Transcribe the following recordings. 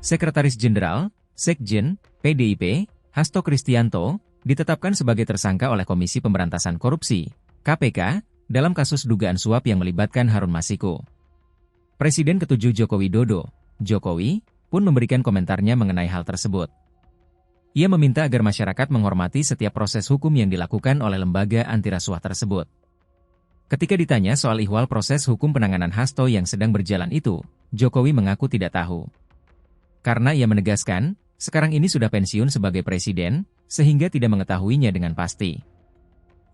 Sekretaris Jenderal, Sekjen, PDIP, Hasto Kristianto, ditetapkan sebagai tersangka oleh Komisi Pemberantasan Korupsi, KPK, dalam kasus dugaan suap yang melibatkan Harun Masiku. Presiden ke-7 Joko Widodo, Jokowi, pun memberikan komentarnya mengenai hal tersebut. Ia meminta agar masyarakat menghormati setiap proses hukum yang dilakukan oleh lembaga antirasuah tersebut. Ketika ditanya soal ihwal proses hukum penanganan Hasto yang sedang berjalan itu, Jokowi mengaku tidak tahu. Karena ia menegaskan, sekarang ini sudah pensiun sebagai presiden, sehingga tidak mengetahuinya dengan pasti.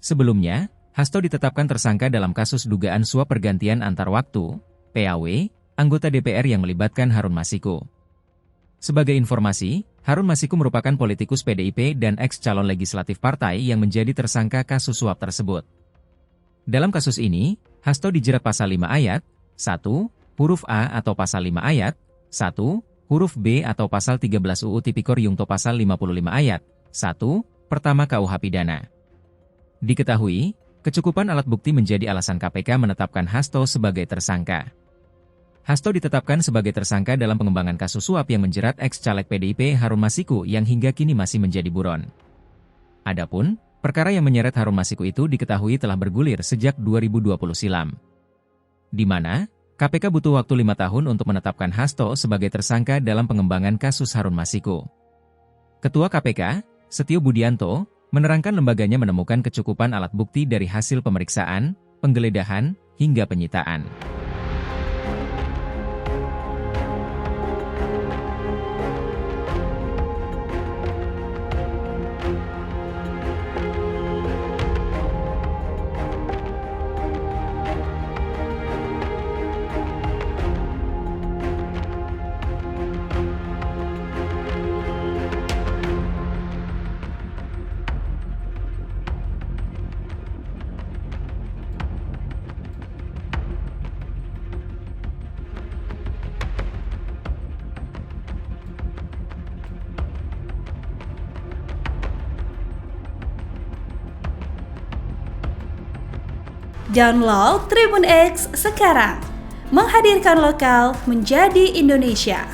Sebelumnya, Hasto ditetapkan tersangka dalam kasus dugaan suap pergantian antar waktu, PAW, anggota DPR yang melibatkan Harun Masiku. Sebagai informasi, Harun Masiku merupakan politikus PDIP dan ex-calon legislatif partai yang menjadi tersangka kasus suap tersebut. Dalam kasus ini, Hasto dijerat pasal 5 ayat 1, huruf A atau pasal 5 ayat 1, huruf B atau pasal 13 UU Tipikor Yungto pasal 55 ayat 1, pertama KUH Pidana. Diketahui, kecukupan alat bukti menjadi alasan KPK menetapkan Hasto sebagai tersangka. Hasto ditetapkan sebagai tersangka dalam pengembangan kasus suap yang menjerat ex-caleg PDIP Harun Masiku yang hingga kini masih menjadi buron. Adapun, perkara yang menyeret Harun Masiku itu diketahui telah bergulir sejak 2020 silam. Di mana, KPK butuh waktu 5 tahun untuk menetapkan Hasto sebagai tersangka dalam pengembangan kasus Harun Masiku. Ketua KPK, Setio Budianto, menerangkan lembaganya menemukan kecukupan alat bukti dari hasil pemeriksaan, penggeledahan, hingga penyitaan. Download Tribun X sekarang, menghadirkan lokal menjadi Indonesia.